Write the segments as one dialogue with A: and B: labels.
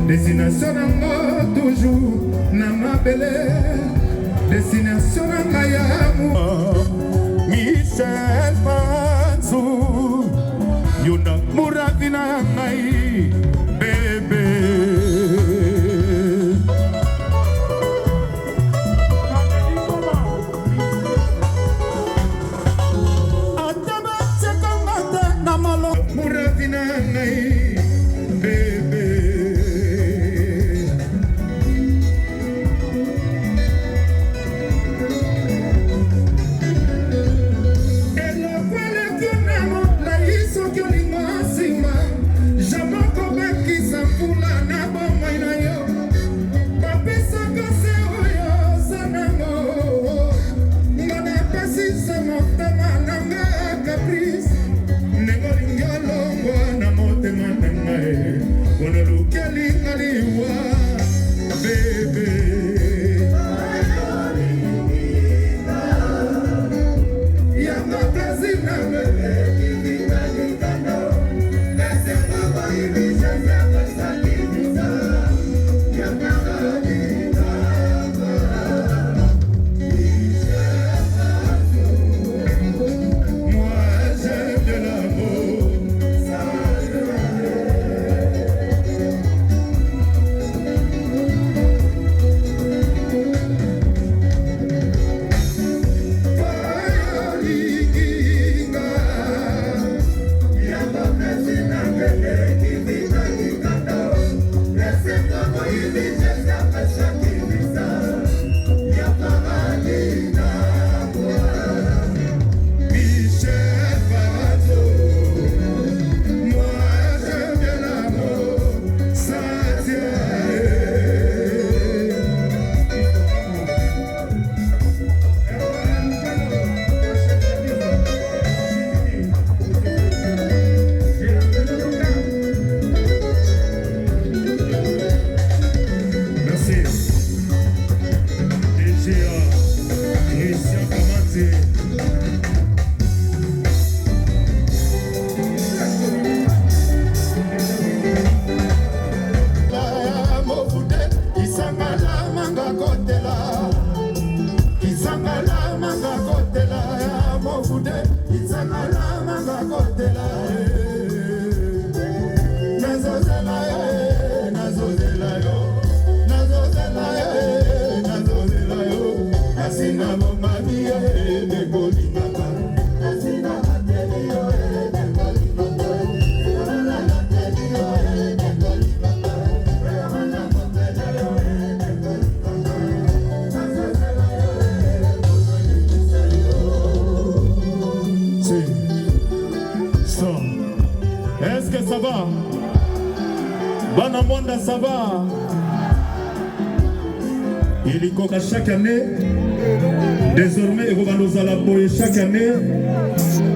A: Destination nango toujours na mabele. Destination nanga ya amour. Michel Panzou yuna muravina ngai bébé. Ataba sekangata namalo muravina ngai.
B: Est-ce que ça va? Banamonda, ça va? Il y a chaque année, désormais, chaque année,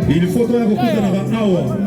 B: il faut qu'on ait beaucoup de awa.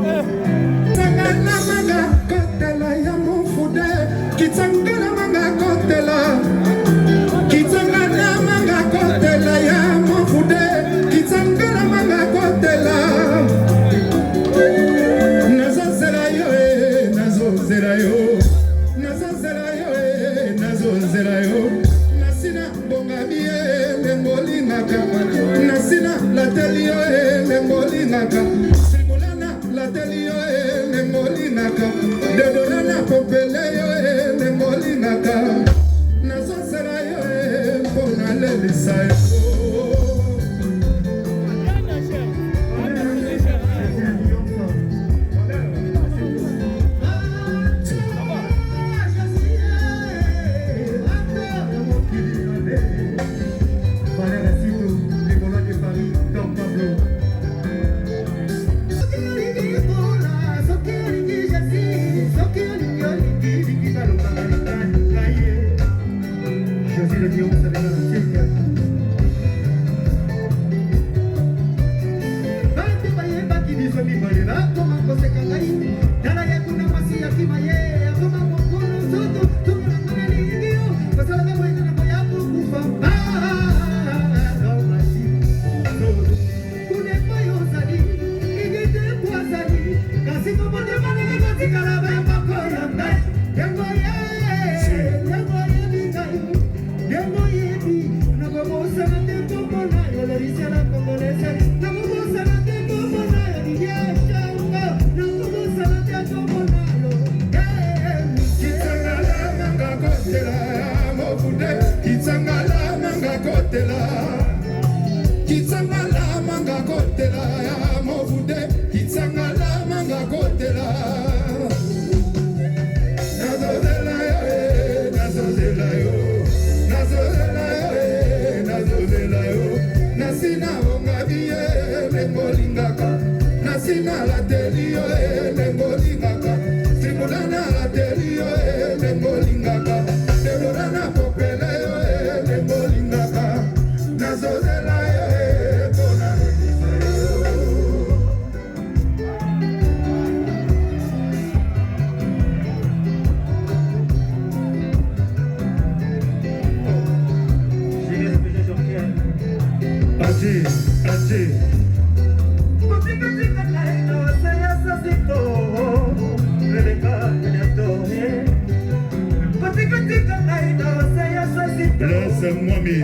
A: lengolingaka nasina la telio lengolingaka simulana la telio lengolingaka delorana popele lengolingaka nazozela bona Ati laisse-moi mi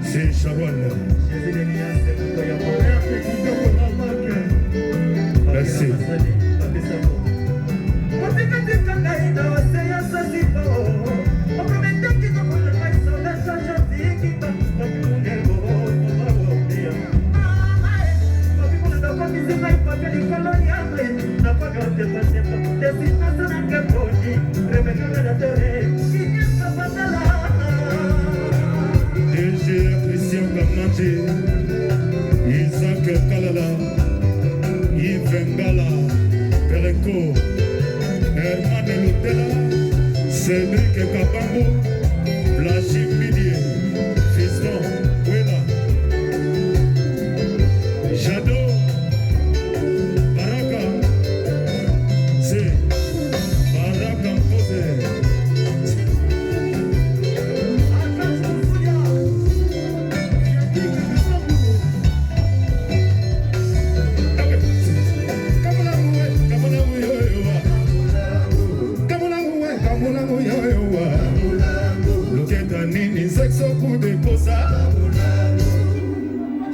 A: c'est Sharon. Merci. DG Christian Kamati, Isaac Kalala, Yves Ngala, Pereko, Herman Lutela, Cédric Kabambo, Flashi Midier, Fiston Wela, Jado, Baraka, c'est Baraka Mose.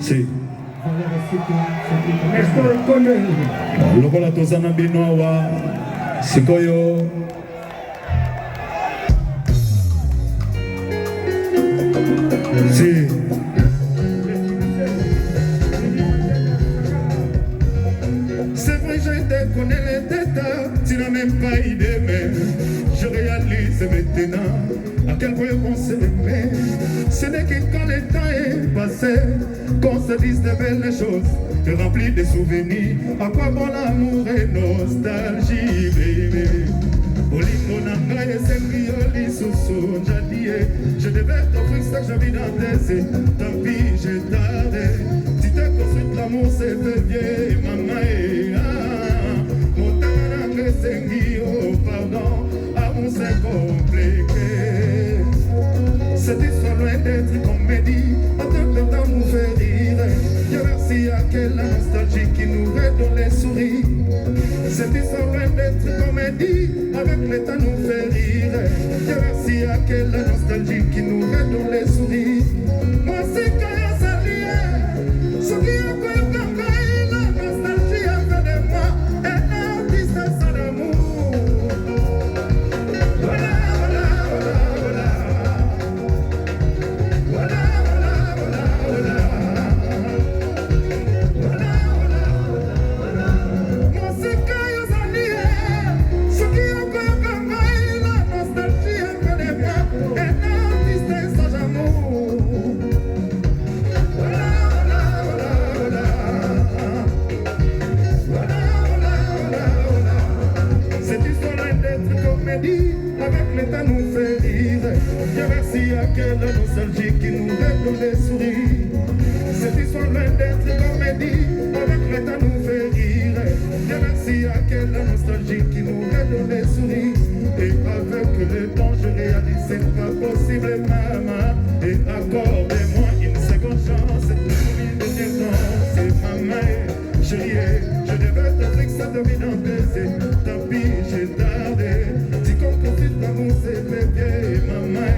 A: Si. Lokola tozana bino awa sikoyo si. C'est vrai, je te connais les détails, tu n'as même pas idée, mais je réalise maintenant à quel point on s'est aimé. Ce n'est que quand le temps est passé qu'on se dise de belles choses, de remplir des souvenirs. À quoi bon l'amour et nostalgie, baby. Olingo nanga esengi oli susu njadie. Je devais t'offrir ça que j'avais dans tes yeux. Tant pis, j'ai tardé. Si t'as construit l'amour, c'est vieux, maman et mon temps nanga esengi, oh pardon, amour c'est compliqué. Cette histoire loin d'être une comédie, en tant que temps nous fait rire. Dieu merci à quelle nostalgie qui nous redonne les souris. Cette histoire loin d'être une comédie, avec le temps nous fait rire. Dieu merci à quelle nostalgie qui nous redonne les souris. Moi c'est quand y'a salié, ce qui a quoi y'a la nostalgie a fait de moi un artiste sans amour. Voilà, voilà, voilà, voilà. Voilà, voilà, voilà, voilà. Voilà, voilà, voilà. Moi c'est quand y'a salié, ce qui a quoi y'a la nostalgie a fait de moi un artiste sans amour. Voilà, voilà, voilà, voilà. Voilà, voilà, voilà, voilà. Cette histoire est d'être comédie, avec le temps nous fait rire. Dieu merci à quelle nostalgie qui nous redonne des souris. Cette histoire est d'être comédie, avec le temps nous fait rire. Dieu merci à quelle nostalgie qui nous redonne des souris. Et avec le temps je réalise c'est pas possible maman. Et accordez-moi une seconde chance pour une dernière danse. Et maman, chérie, je devais t'offrir ça de vie dans tes yeux. Tant pis, j'ai tardé. Si qu'on confie l'amour, c'est bébé, maman.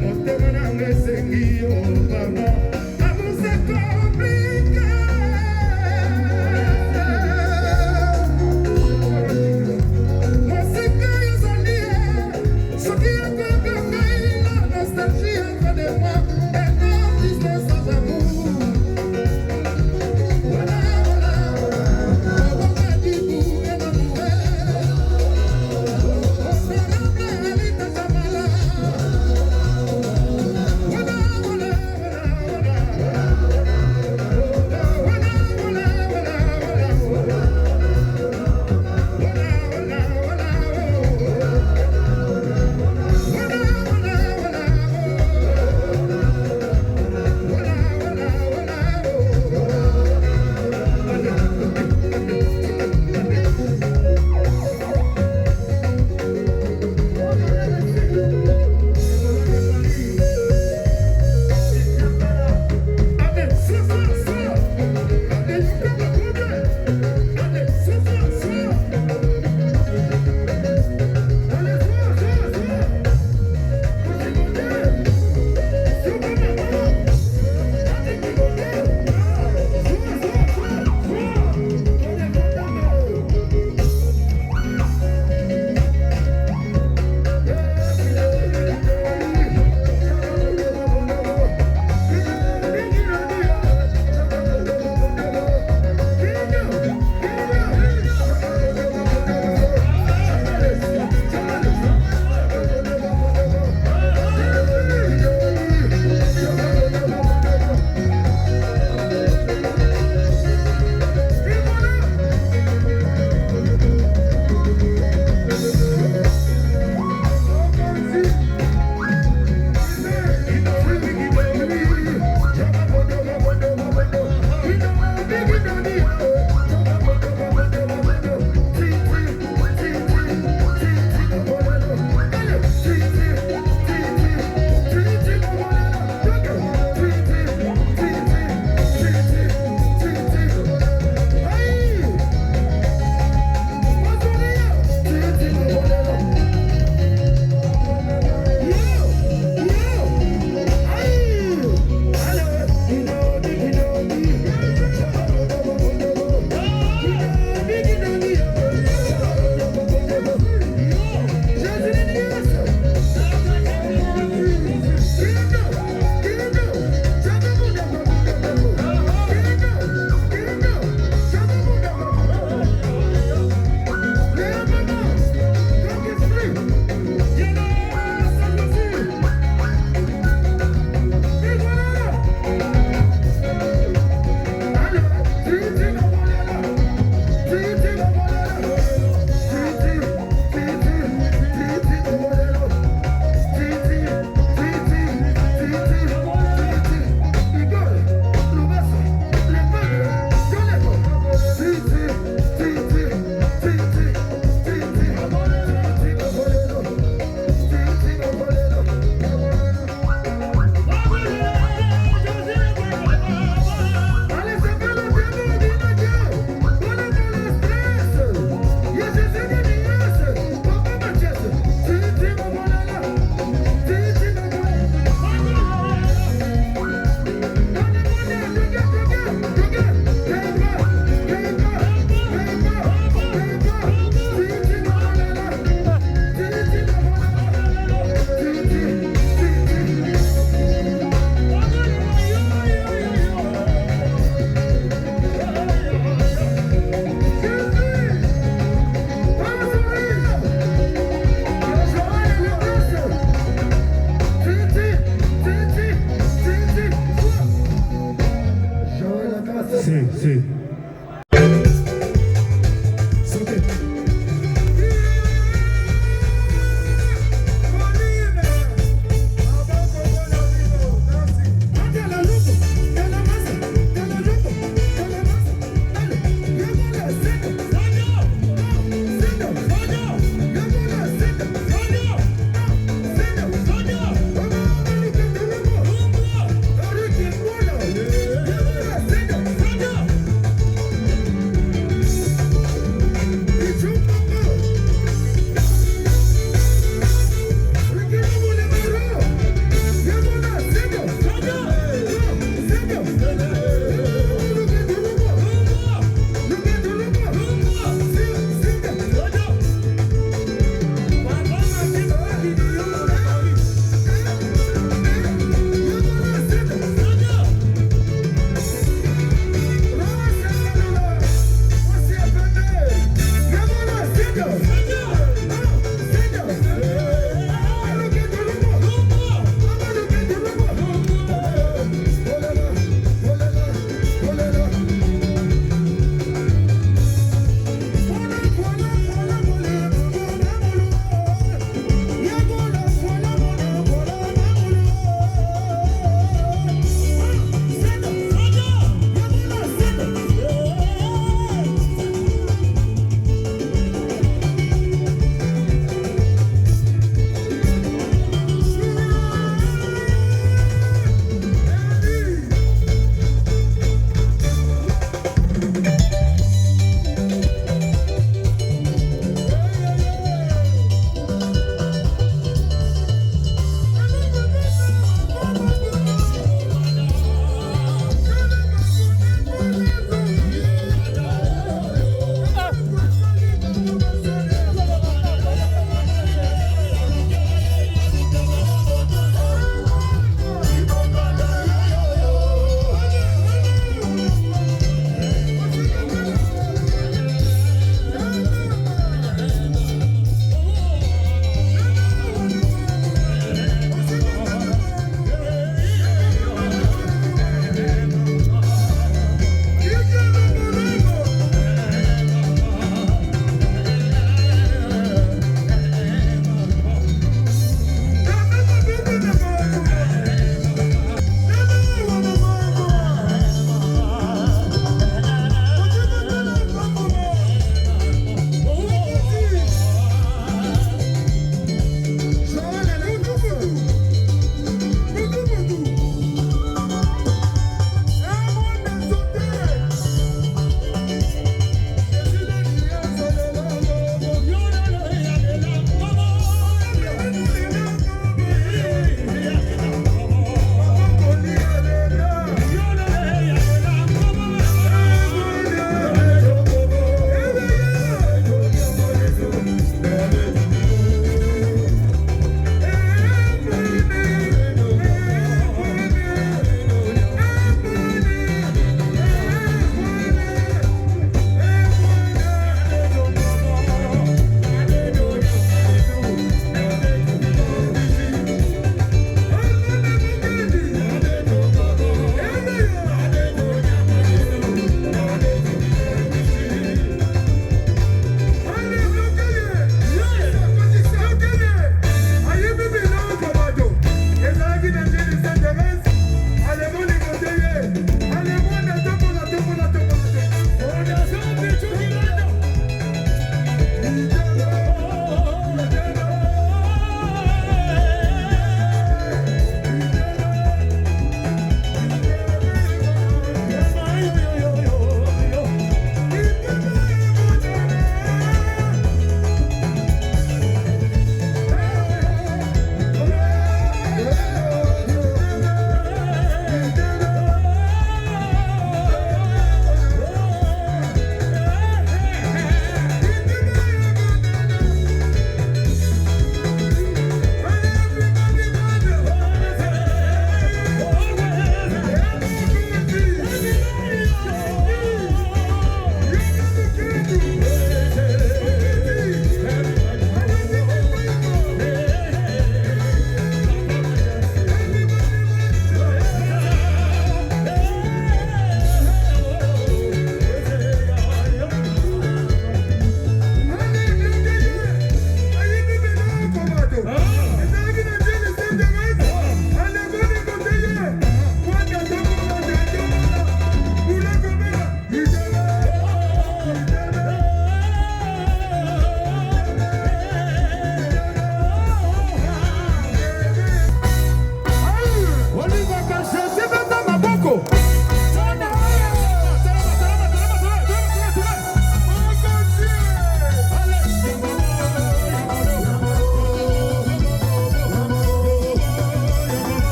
A: Mon thème n'a esengi, oh pardon. Amour, c'est compliqué.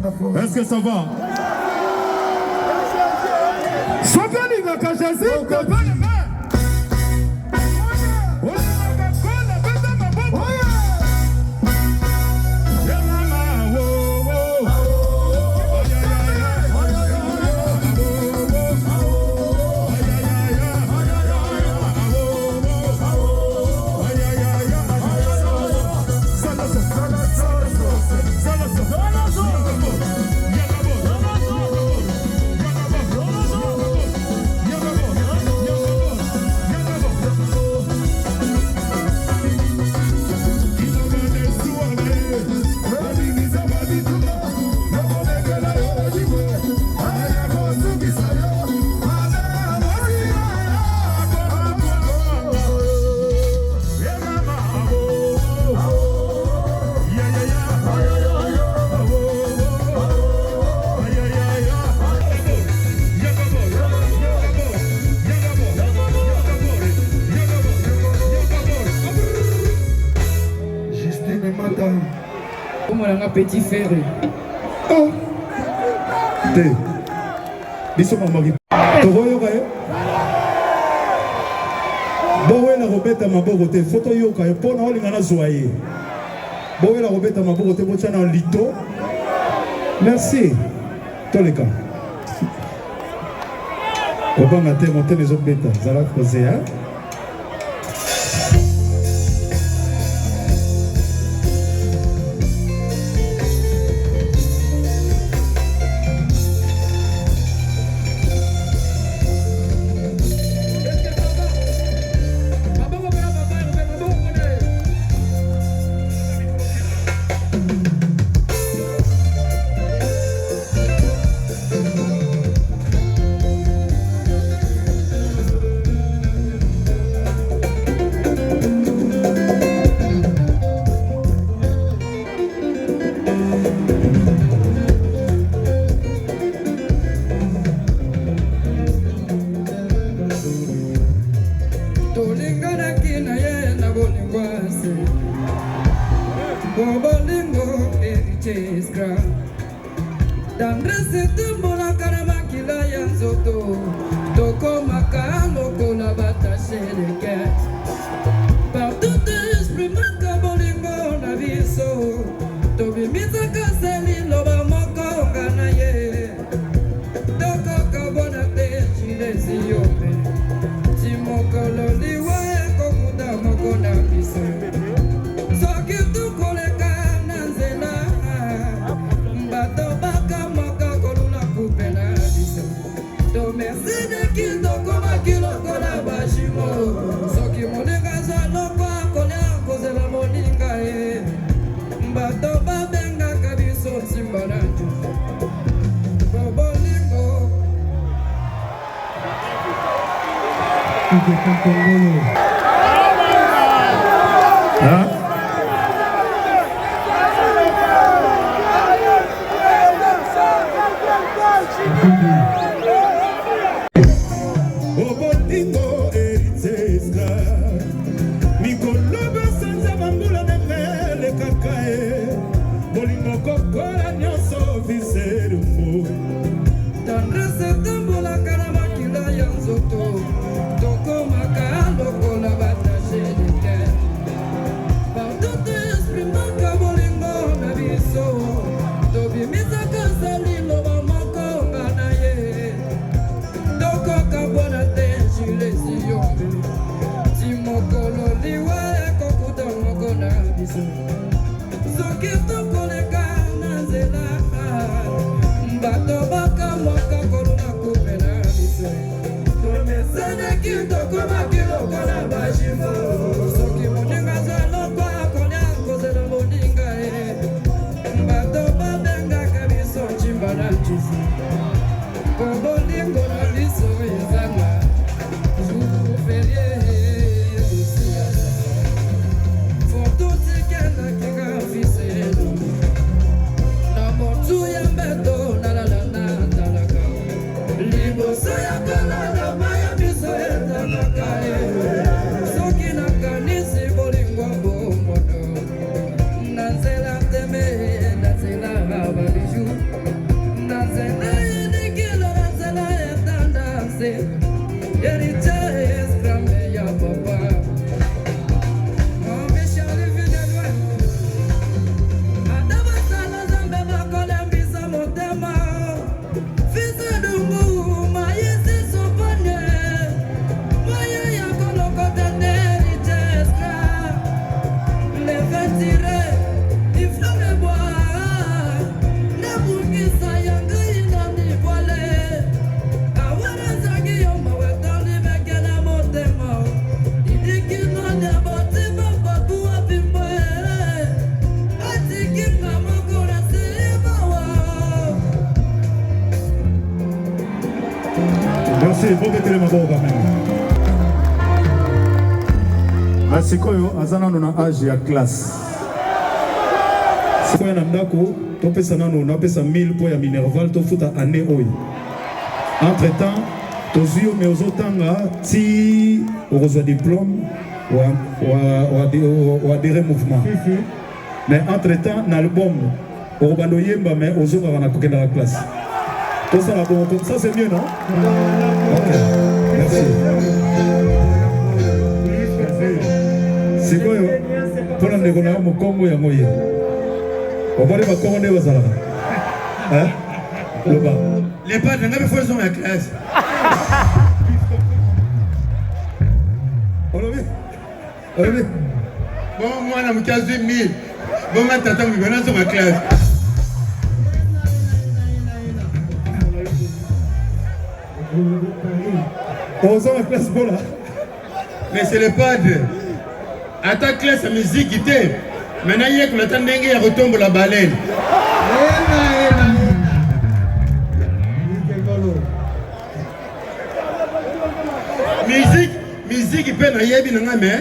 B: Est-ce que ça va?
C: Petit ferré.
B: Oh. Te. Biso mamaki. Tokoyoka ye. Bowela kobeta maboko te. Foto yoka ye pona olingana zwa ye. Bowela kobeta maboko te bochana lito. Merci. Toleka. Obanga te monte les autres bêta. Zala kozea. Merci, bon mettez ma quand même. Merci koyo azana na âge ya classe. C'est quoi na ndako, to pesa nano na pesa 1000 pour ya Minerval to futa année oyo. Entre-temps, tozio mais ozotanga ti okozwa diplôme ou adhérer mouvement. Mais entre-temps, dans l'album, on va nous yemba mais aux autres on a coqué dans la classe. Tout ça là bon, comme ça c'est mieux non? Ok, merci. C'est quoi pour la négociation mon Congo ya moye? On va aller voir comment on est aux alars. Hein? Le bas.
C: Les pas de n'avez pas la classe.
B: On l'a vu? On l'a vu?
C: Bon, moi, on a 15 000. Bon, maintenant, t'attends, je vais dans ma classe.
B: On sort la classe pour là.
C: Mais c'est le padre. À ta classe, la musique, il était. Maintenant, il y a que le temps d'enguer, il retombe la baleine. Musique, il peut na yebi na ngame.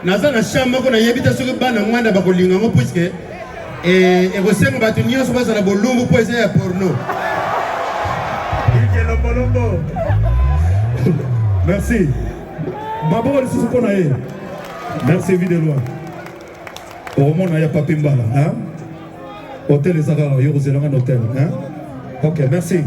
C: Naza na chambre ko na yebi ta soki bana ngwana ba kolinga ngo puisque et resengo ba tunyo so ba za na bolumbu po eza ya porno.
B: Merci. Babo le sous pona e. Merci Videloa. Au moins il y a papi mbala, hein? Hôtel les Arabes, yo zelanga hôtel, hein? OK, merci.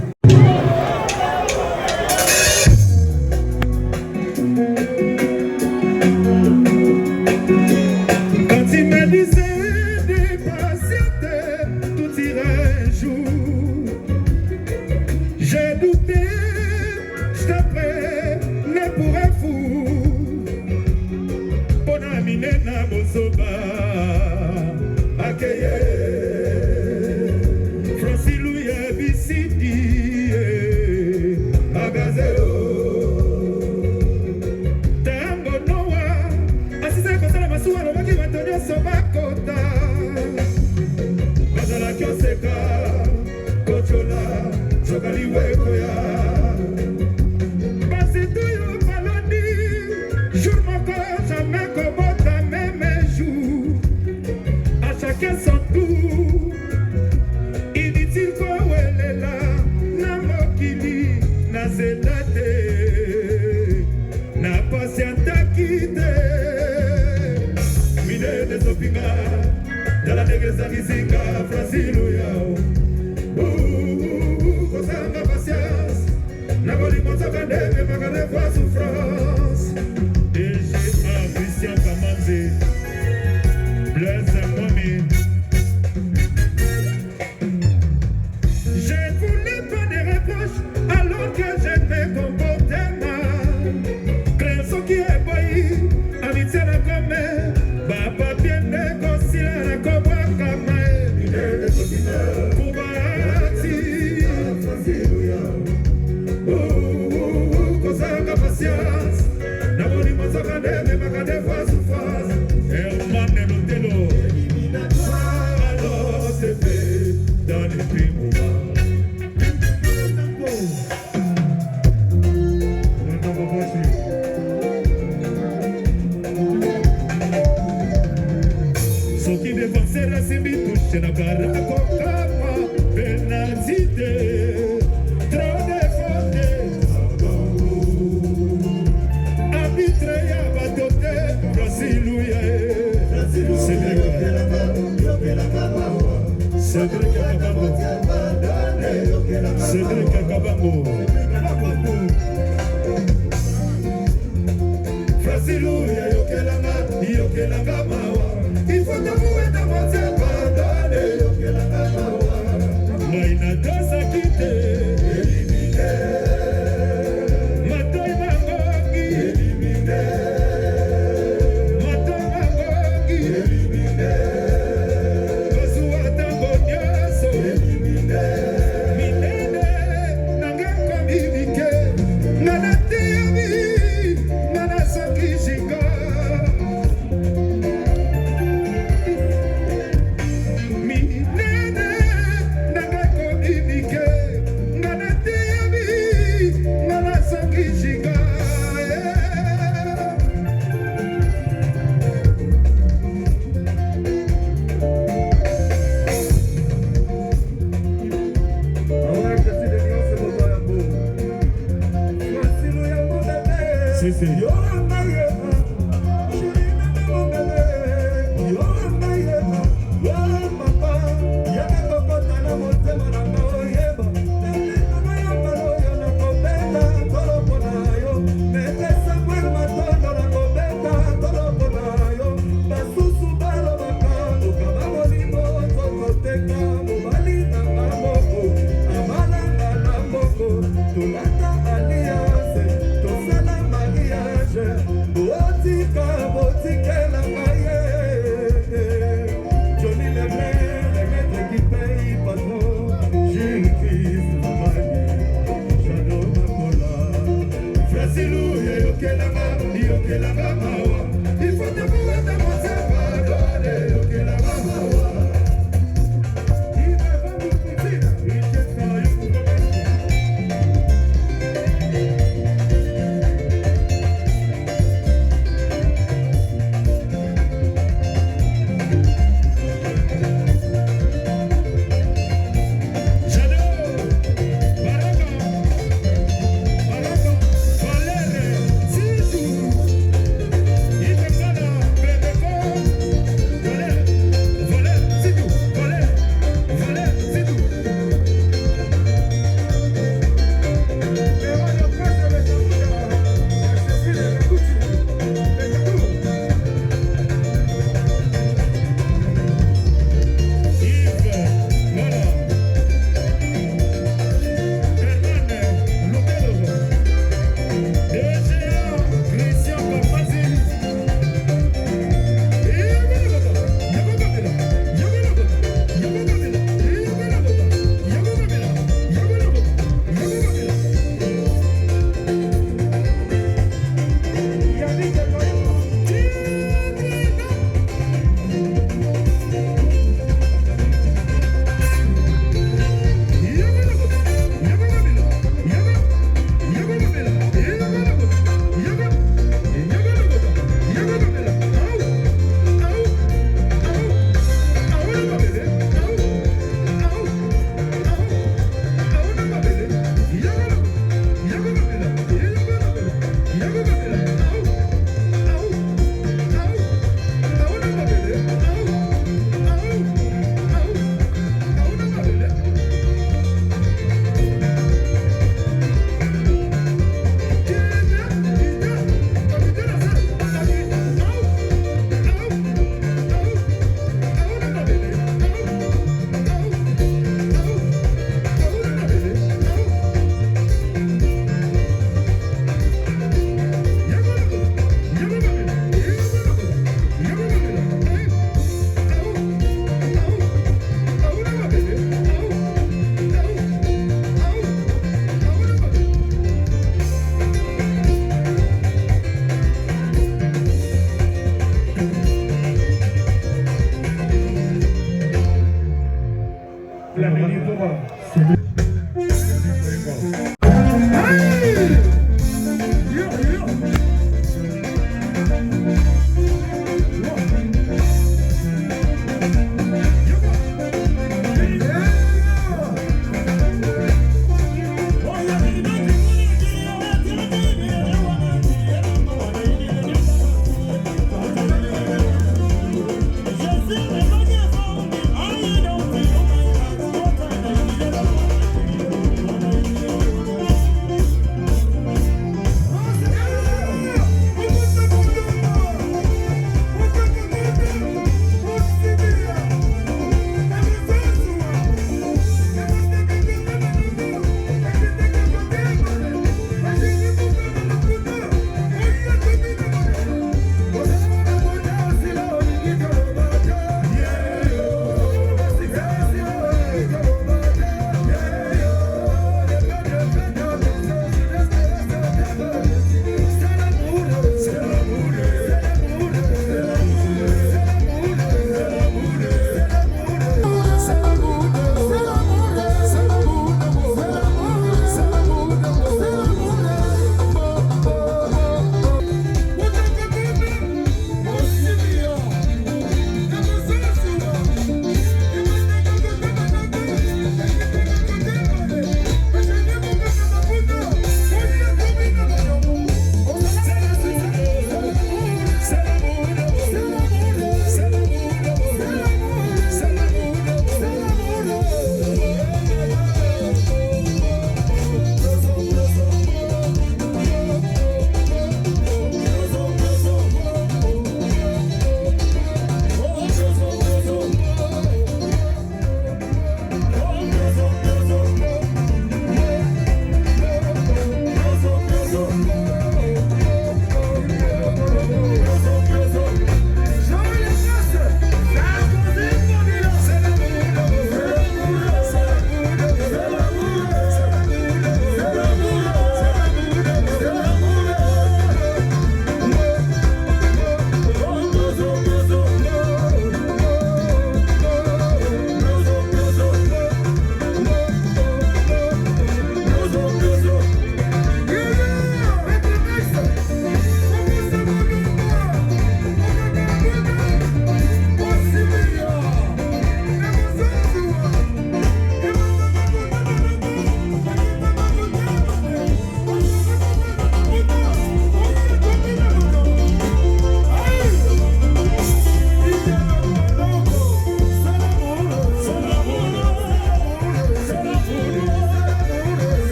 A: Nana soki shingo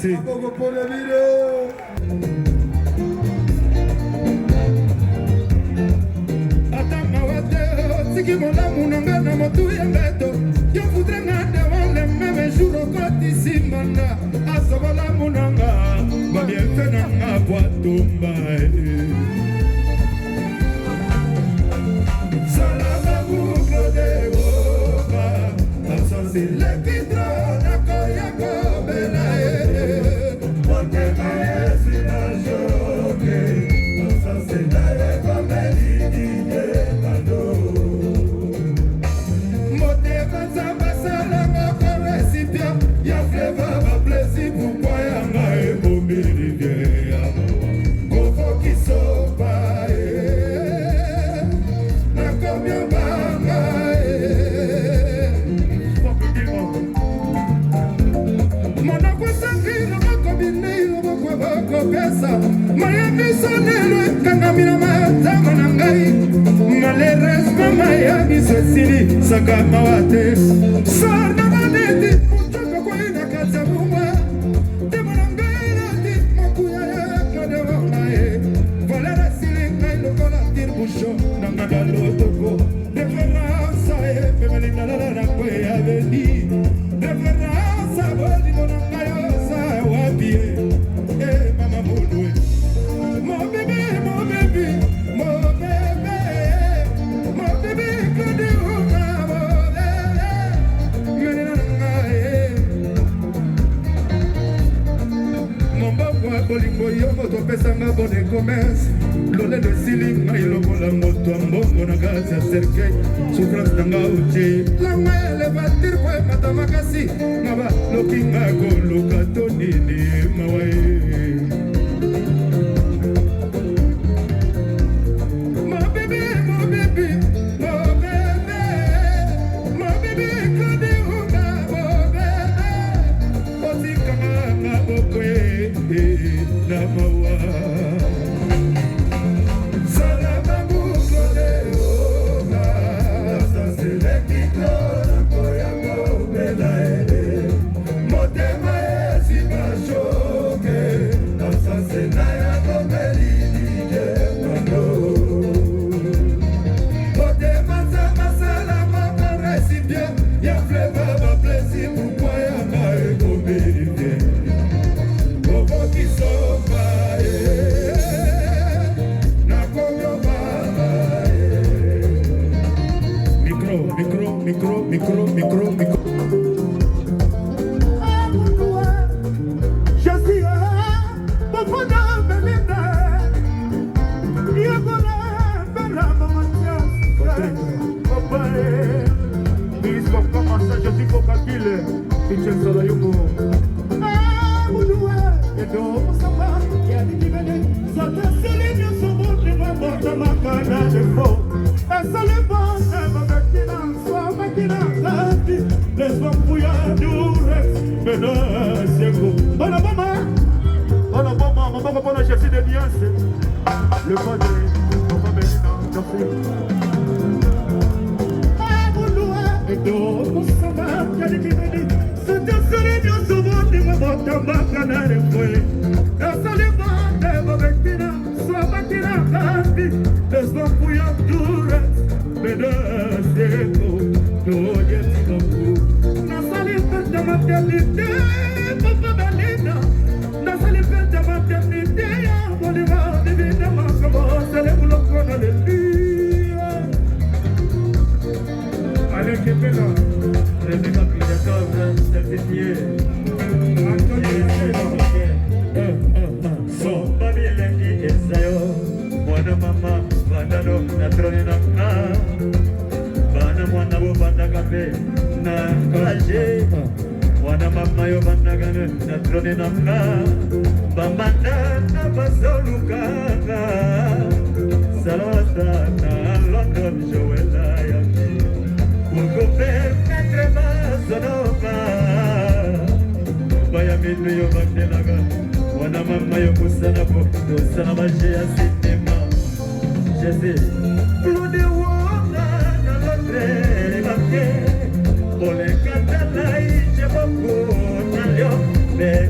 B: Merci.
A: Siki molamu nanga na motu ya mbeto yo voudrais nga devant le même jour au côté simanda asobola munanga ba bien fait nanga boatumba salama boucle de boba absence le pitro na koya kobela porque maesi na joke absence na komeli Sakama wate sana maneti mutaka kwa ina kaza mumba temanangaira ti makuya ya kadewa nae valera silinga ilokola tirbusho nangada lotoko deferanza e femelina la kwe aveni deferanza bodi monangayo sa wapie mama mulwe mo bebe bolingo yo moto pesanga bonne commerce lole de silinga ilokola moto mbongo na gazi ya cercueil souffrance nanga uche langa elevatir kwe mata makasi ngaba lokinga koluka tonini mawae Micro. Le padre, Papa Bellina, café. E dopo stamattina di venire, se ti sarei io solo di una volta baccanare poi. E salivate, Babettina, stamattina tanti, e sbambuia dure, vedessimo, togliersi da fu. Una salivate maternità, Papa Bellina, una salivate maternità, voleva di vita ma come se le bloccano le vie. Allez, che bella, le vita qui da casa, certifié. So, babile di Esaio, buona mamma, vandano, na tronina, bana mwana bo banda kape, na kaje. Wana mama yo bandagane na trone namna bambanda na basolukanga salata na London Joella yaki uko petre mazonoma baya minu yo bandelaga wana mama yo kusana po dosana maje ya sinema jese plude wona na Londres bake ole katalai beaucoup, mais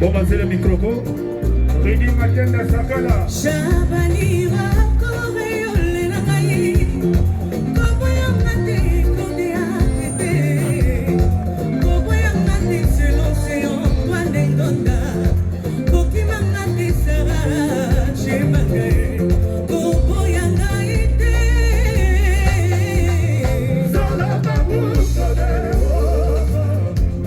B: Bon, c'est le micro.
A: Freddy Matenda Sakala.
D: Shabani wakore yole na kai. Kobo ya mate kode apete. Kobo ya mate selo seyo wande ngonda. Koki mangate sara chebake. Kobo ya ngaite.
A: Zola babu kode wo.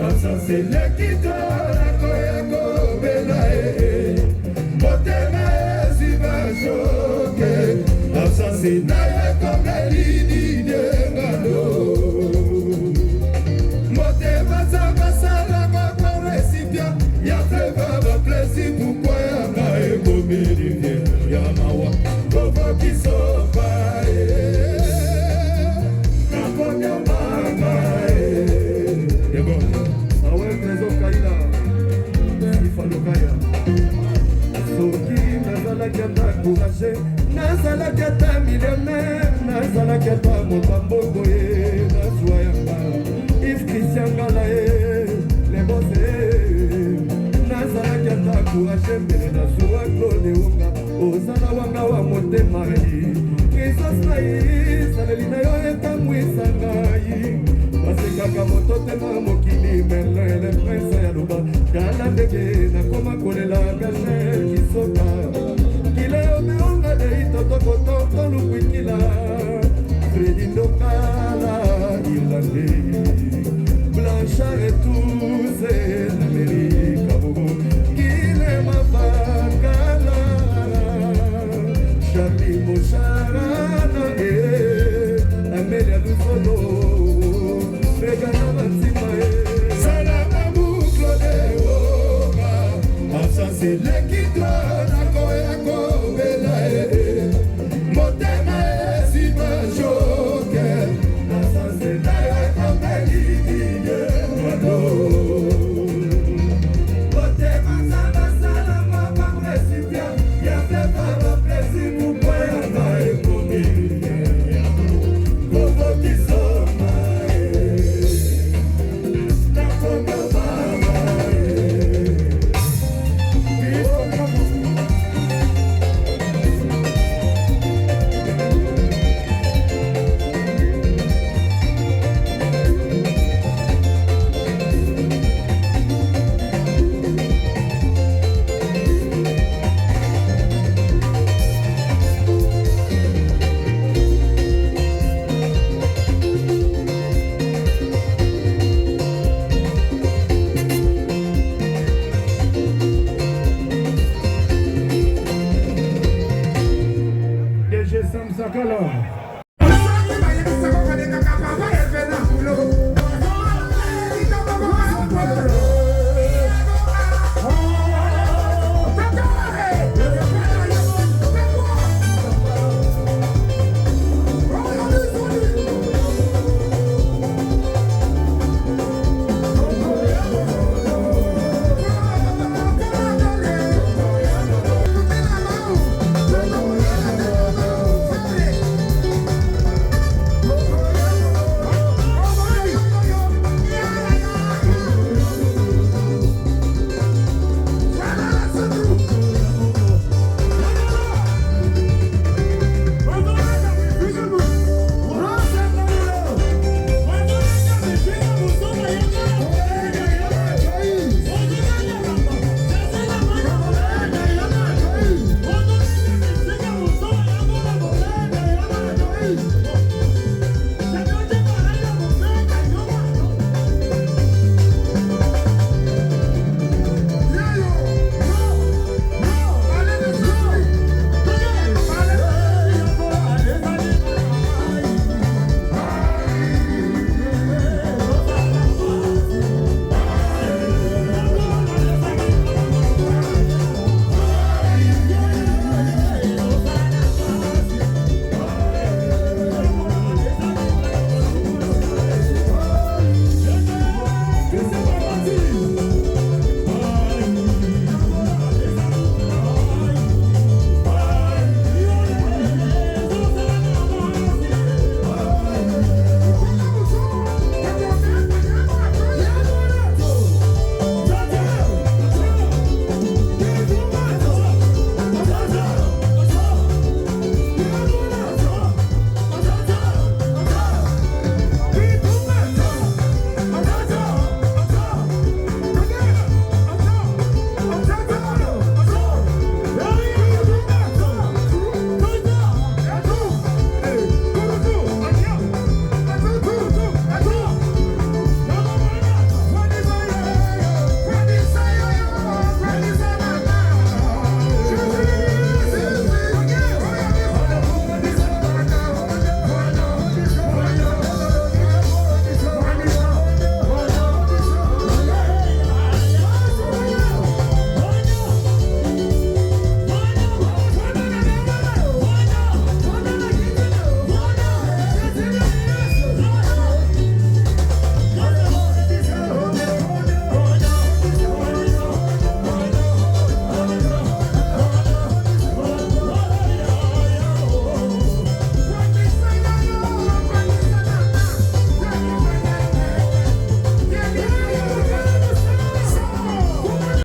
A: Asa selekito la koya kobelae. Motema esiba shoke. Asa sinaye komelini dengalo. Motema sabasala kwa resipia. Ya feva ba plesi pourquoi ya ngae komeli ya mawa. Kovo kisofa Kaponya mama Yego Awe prezo kaila Ifalo kaya Soki nazala kiata courage Nazala kiata millionnaire Nazala kiata motambogo ye Nazwa yanga If Christian Gala ye Le bosse Nazala kiata courage Mbele nazwa klone unga Ozala wanga wa motema ye Kisos na ye Saleli na yo etamwisa ngai Basekaka mototema mokili Merlin le prince ya luba Kala ndege nakoma kolela Gachel kisoka Kile omeonga de itotokototo lukwikila Fredi Ndokala Irlandais Blanchard et tous